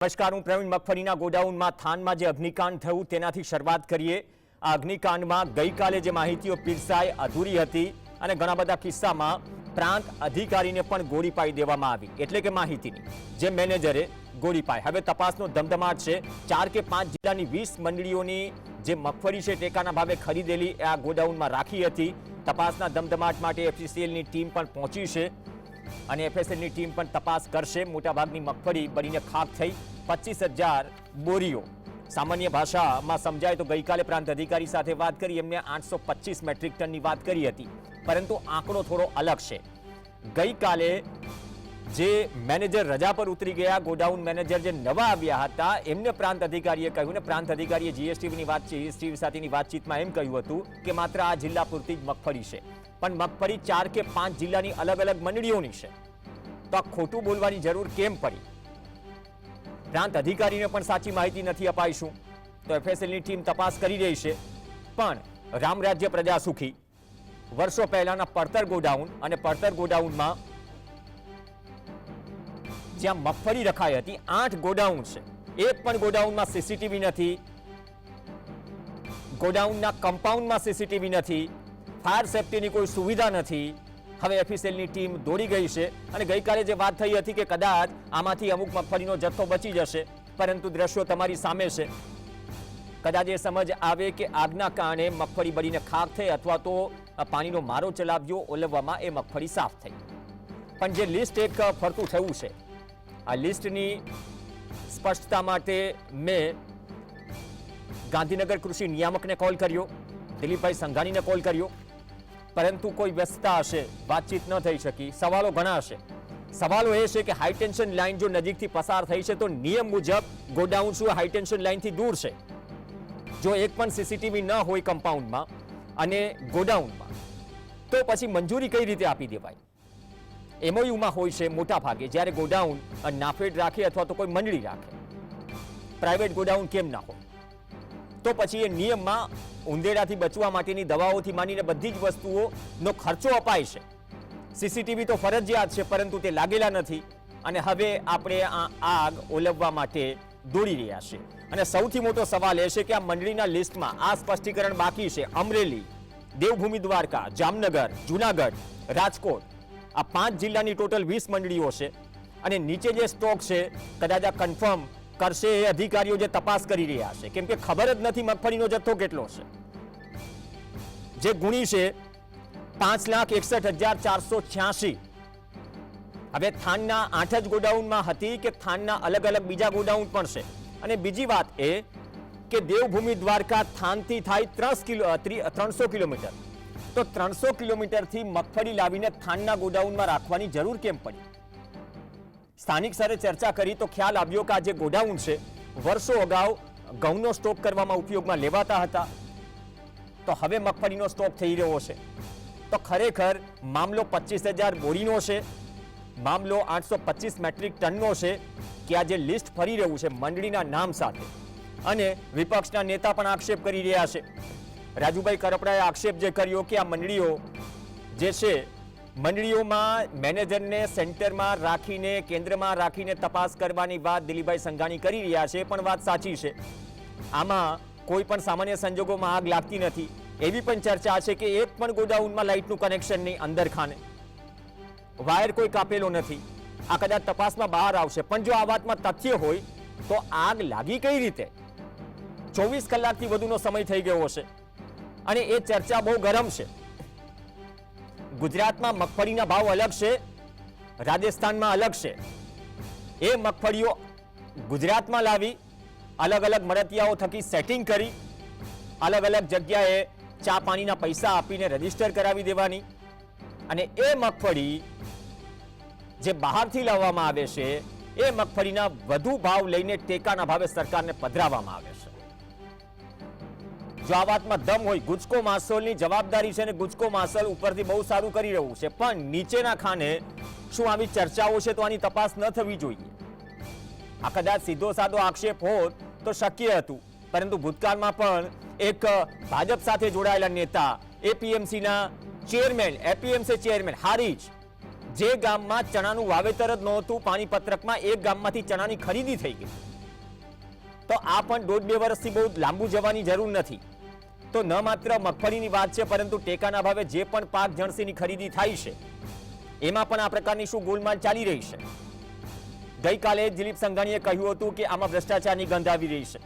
નમસ્કાર, હું પ્રવીણ. મગફળીના ગોડાઉનમાં થાનમાં જે અગ્નિકાંડ થયું તેનાથી શરૂઆત કરીએ. આ અગ્નિકાંડમાં ગઈકાલે જે માહિતીઓ પીરસાઈ અધૂરી હતી અને ઘણા બધા કિસ્સામાં પ્રાંત અધિકારીને પણ ગોળી પાડી દેવામાં આવી, એટલે કે માહિતીની જે મેનેજરે ગોળી પાડી. હવે તપાસનો ધમધમાટ છે. 4 કે 5 જિલ્લાની 20 મંડળીઓની જે મગફળી છે ટેકાના ભાવે ખરીદેલી આ ગોડાઉનમાં રાખી હતી. તપાસના ધમધમાટ માટે એફસીસીએલની ટીમ પણ પહોંચી છે અને એફએસએલની ટીમ પણ તપાસ કરશે. મોટાભાગની મગફળી બનીને ખાક થઈ. 25,000 બોરીઓ. સામાન્ય ભાષામાં સમજાય તો ગઈકાલે પ્રાંત અધિકારી સાથે વાત કરી, એમને 825 મેટ્રિક ટનની વાત કરી હતી, પરંતુ આંકડો થોડો અલગ છે. ગઈકાલે જે મેનેજર રજા પર ઉતરી ગયા, ગોડાઉન મેનેજર જે નવા આવ્યા હતા, એમને પ્રાંત અધિકારીએ કહ્યું ને પ્રાંત અધિકારીએ જીએસટી સાથેની વાતચીતમાં એમ કહ્યું હતું કે માત્ર આ જિલ્લા પૂરતી જ મગફળી છે, પણ મગફળી 4 કે 5 જિલ્લાની અલગ અલગ મંડળીઓની છે. તો આ ખોટું બોલવાની જરૂર કેમ પડી? પ્રાંત અધિકારીને પણ સાચી માહિતી નથી અપાઈશું તો એફએસએલની ટીમ તપાસ કરી રહી છે. પણ રામ રાજ્ય પ્રજા સુખી. વર્ષો પહેલાના પડતર ગોડાઉન અને પડતર ગોડાઉનમાં જ્યાં મગફળી રખાઈ હતી 8 ગોડાઉન છે. એક પણ ગોડાઉનમાં સીસીટીવી નથી, ગોડાઉનના કમ્પાઉન્ડમાં સીસીટીવી નથી, ફાયર સેફ્ટીની કોઈ સુવિધા નથી. હવે એફએસએલની ટીમ દોડી ગઈ છે અને ગઈકાલે જે વાત થઈ હતી કે કદાચ આમાંથી અમુક મગફળીનો જથ્થો બચી જશે, પરંતુ દ્રશ્યો તમારી સામે છે. કદાચ એ સમજ આવે કે આગના કારણે મગફળી બળીને ખાક થઈ અથવા તો પાણીનો મારો ચલાવ્યો, ઓલવવામાં એ મગફળી સાફ થઈ. પણ જે લિસ્ટ એક ફરતું થયું છે, આ લિસ્ટની સ્પષ્ટતા માટે મેં ગાંધીનગર કૃષિ નિયામકને કોલ કર્યો, દિલીપભાઈ સંઘાણીને કોલ કર્યો, પરંતુ કોઈ વ્યસ્તતા હશે, વાતચીત ન થઈ શકી. સવાલો ઘણા હશે. સવાલો એ છે કે હાઈટેન્શન લાઇન જો નજીકથી પસાર થઈ છે તો નિયમ મુજબ ગોડાઉન શું હાઈટેન્શન લાઇનથી દૂર છે? જો એક પણ સીસીટીવી ન હોય કમ્પાઉન્ડમાં અને ગોડાઉનમાં, તો પછી મંજૂરી કઈ રીતે આપી દેવાય? એમઓયુમાં હોય છે મોટા ભાગે, જ્યારે ગોડાઉન નાફેડ રાખે અથવા તો કોઈ મંડળી રાખે, પ્રાઇવેટ ગોડાઉન કેમ ના હોય? તો પછી એ નિયમમાં ઉંદેડાથી બચવા માટેની દવાઓથી માંડીને બધી જ વસ્તુઓનો ખર્ચો અપાય છે. સીસીટીવી તો ફરજિયાત છે, પરંતુ તે લાગેલા નથી અને હવે આપણે આ આગ ઓલવવા માટે દોડી રહ્યા છે. અને સૌથી મોટો સવાલ એ છે કે આ મંડળીના લિસ્ટમાં આ સ્પષ્ટીકરણ બાકી છે. અમરેલી, દેવભૂમિ દ્વારકા, જામનગર, જુનાગઢ, રાજકોટ, આ 5 જિલ્લાની ટોટલ 20 મંડળીઓ છે અને નીચે જે સ્ટોક છે કદાચ આ કન્ફર્મ કરશે એ અધિકારીઓ જે તપાસ કરી રહ્યા છે, કેમ કે ખબર જ નથી મગફળીનો જથ્થો કેટલો છે. જે ગુણી છે 5,61,486. હવે થાનના 8 જ ગોડાઉનમાં હતી કે થાનના અલગ અલગ બીજા ગોડાઉન પણ છે? અને બીજી વાત એ કે દેવભૂમિ દ્વારકા થાનથી થાય 300 કિલોમીટર, તો 300 કિલોમીટરથી મગફળી લાવીને થાનના ગોડાઉનમાં રાખવાની જરૂર કેમ પડી? સ્થાનિક સ્તરે ચર્ચા કરી તો ખ્યાલ આવ્યો કે આ જે ગોડાઉન છે વર્ષો અગાઉ ઘઉંનો સ્ટોક કરવામાં ઉપયોગમાં લેવાતા હતા, તો હવે મગફળીનો સ્ટોક થઈ રહ્યો છે. તો ખરેખર મામલો 25,000 બોરીનો છે, મામલો 825 મેટ્રિક ટનનો છે કે આ જે લિસ્ટ ફરી રહ્યું છે મંડળીના નામ સાથે. અને વિપક્ષના નેતા પણ આક્ષેપ કરી રહ્યા છે. રાજુભાઈ કરપડાએ આક્ષેપ જે કર્યો કે આ મંડળીઓ જે છે, મંડળીઓમાં મેનેજરને સેન્ટરમાં રાખીને, કેન્દ્રમાં રાખીને તપાસ કરવાની વાત દિલીપભાઈ સંઘાણી કરી રહ્યા છે, પણ વાત સાચી છે. આમાં કોઈ પણ સામાન્ય સંજોગોમાં આગ લાગતી નથી. એવી પણ ચર્ચા છે કે એક પણ ગોડાઉનમાં લાઇટનું કનેક્શન નહીં, અંદર ખાને વાયર કોઈ કાપેલો નથી. આ કદાચ તપાસમાં બહાર આવશે, પણ જો આ વાતમાં તથ્ય હોય તો આગ લાગી કઈ રીતે? 24 કલાકથી વધુનો સમય થઈ ગયો છે અને એ ચર્ચા બહુ ગરમ છે. ગુજરાતમાં મગફળીના ભાવ અલગ છે, રાજસ્થાનમાં અલગ છે. એ મગફળીઓ ગુજરાતમાં લાવી અલગ અલગ મળતિયાઓ થકી સેટિંગ કરી અલગ અલગ જગ્યાએ ચા પાણીના પૈસા આપીને રજીસ્ટર કરાવી દેવાની, અને એ મગફળી જે બહારથી લાવવામાં આવે છે એ મગફળીના વધુ ભાવ લઈને ટેકાના ભાવે સરકારને પધરાવવામાં આવે છે. જો આ વાતમાં દમ હોય, ગુજકો માસોલની જવાબદારી છે અને ગુજકો માસોલ ઉપરથી બહુ સારું કરી રહ્યું છે, પણ નીચેના ખાને શું આવી ચર્ચાઓ છે તો આની તપાસ ન થવી જોઈએ? આ કદાચ સીધો સાદો આક્ષેપ હોત તો શક્ય હતું, પરંતુ ભૂતકાળમાં પણ એક ભાજપ સાથે જોડાયેલા નેતા, એપીએમસીના ચેરમેન, એપીએમસી ચેરમેન હારીજ, જે ગામમાં ચણાનું વાવેતર જ નહોતું, પાણીપત્રકમાં એક ગામમાંથી ચણાની ખરીદી થઈ ગઈ, તો આ પણ 1.5-2 વર્ષથી બહુ લાંબુ જવાની જરૂર નથી. તો ન માત્ર મગફળીની વાત છે, પરંતુ ટેકાના ભાવે જે પણ પાક જણસીની ખરીદી થાય છે એમાં પણ આ પ્રકારની શું ગોલમાલ ચાલી રહી છે. ગઈકાલે દિલીપ સંઘાણીએ કહ્યું હતું કે આમાં ભ્રષ્ટાચારની ગંધ આવી રહી છે,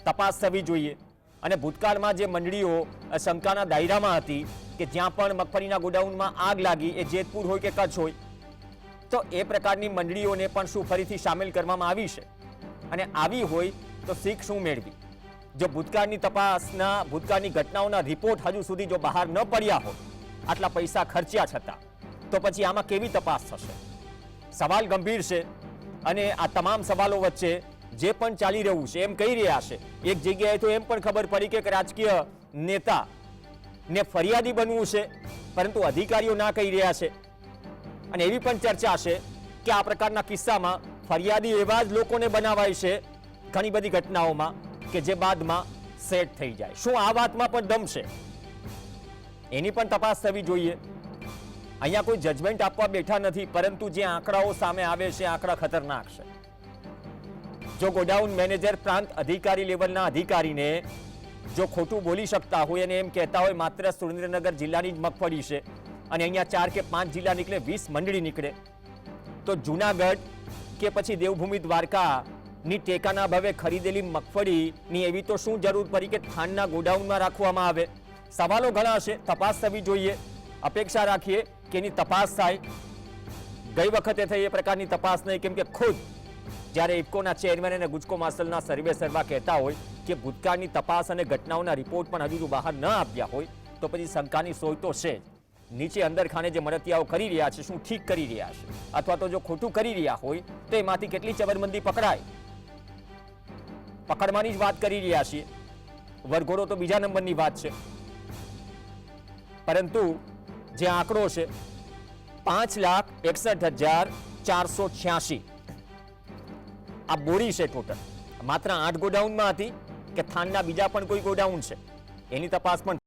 તપાસ થવી જોઈએ. અને ભૂતકાળમાં જે મંડળીઓ શંકાના દાયરામાં હતી કે જ્યાં પણ મગફળીના ગોડાઉનમાં આગ લાગી, એ જેતપુર હોય કે કચ્છ હોય, તો એ પ્રકારની મંડળીઓને પણ શું ફરીથી સામેલ કરવામાં આવી છે? અને આવી હોય તો શીખ શું મેળવી? જો ભૂતકાળની તપાસના, ભૂતકાળની ઘટનાઓના રિપોર્ટ હજુ સુધી જો બહાર ન પડ્યા હોય, આટલા પૈસા ખર્ચ્યા છતાં, તો પછી આમાં કેવી તપાસ થશે? સવાલ ગંભીર છે. અને આ તમામ સવાલો વચ્ચે જે પણ ચાલી રહ્યું છે, એમ કહી રહ્યા છે, એક જગ્યાએ તો એમ પણ ખબર પડી કે એક રાજકીય નેતા ને ફરિયાદી બનવું છે, પરંતુ અધિકારીઓ ના કહી રહ્યા છે. અને એવી પણ ચર્ચા છે કે આ પ્રકારના કિસ્સામાં ફરિયાદી એવા જ લોકોને બનાવાય છે ઘણી બધી ઘટનાઓમાં કે જે બાદમાં સેટ થઈ જાય. શું આ વાતમાં પણ દમ છે? એની પણ તપાસ થવી જોઈએ. અહીંયા કોઈ જજમેન્ટ આપવા બેઠા નથી, પરંતુ જે આંકડાઓ સામે આવે છે, આંકડા ખતરનાક છે. જો ગોડાઉન મેનેજર પ્રાંત અધિકારી લેવલના અધિકારીને જો ખોટું બોલી શકતા હોય અને એમ કહેતા હોય માત્ર સુરેન્દ્રનગર જિલ્લાની જ મગફળી છે અને અહીંયા 4 કે 5 જિલ્લા નીકળે, 20 મંડળી નીકળે, તો જુનાગઢ કે પછી દેવભૂમિ દ્વારકાની ટેકાના ભાવે ખરીદેલી મગફળીની એવી તો શું જરૂર પડી કે થાનના ગોડાઉનમાં રાખવામાં આવે? સવાલો ઘણા છે, તપાસ થવી જોઈએ. અપેક્ષા રાખીએ કે એની તપાસ થાય. ગઈ વખતે થઈ એ પ્રકારની તપાસ નહીં, કેમ કે ખુદ જ્યારે ઇફકોના ચેરમેન અને ગુજકો માર્શલના સર્વે સર્વા કહેતા હોય કે ભૂતકાળની તપાસ અને ઘટનાઓના રિપોર્ટ પણ હજુ બહાર ન આપ્યા હોય, તો પછી શંકાની સોય તો છે જ. નીચે અંદર ખાને જે મળતિયાઓ કરી રહ્યા છે, શું ઠીક કરી રહ્યા છે? અથવા તો જો ખોટું કરી રહ્યા હોય તો એમાંથી કેટલી ચબરબંધી પકડાય? પકડવાની જ વાત કરી રહ્યા છીએ. વરઘોડો તો બીજા નંબરની વાત છે. પરંતુ જે આંકડો છે 5,61,486 આ બોરી છે ટોટલ. માત્ર 8 ગોડાઉનમાં હતી કે થાનના બીજા પણ કોઈ ગોડાઉન છે? એની તપાસ પણ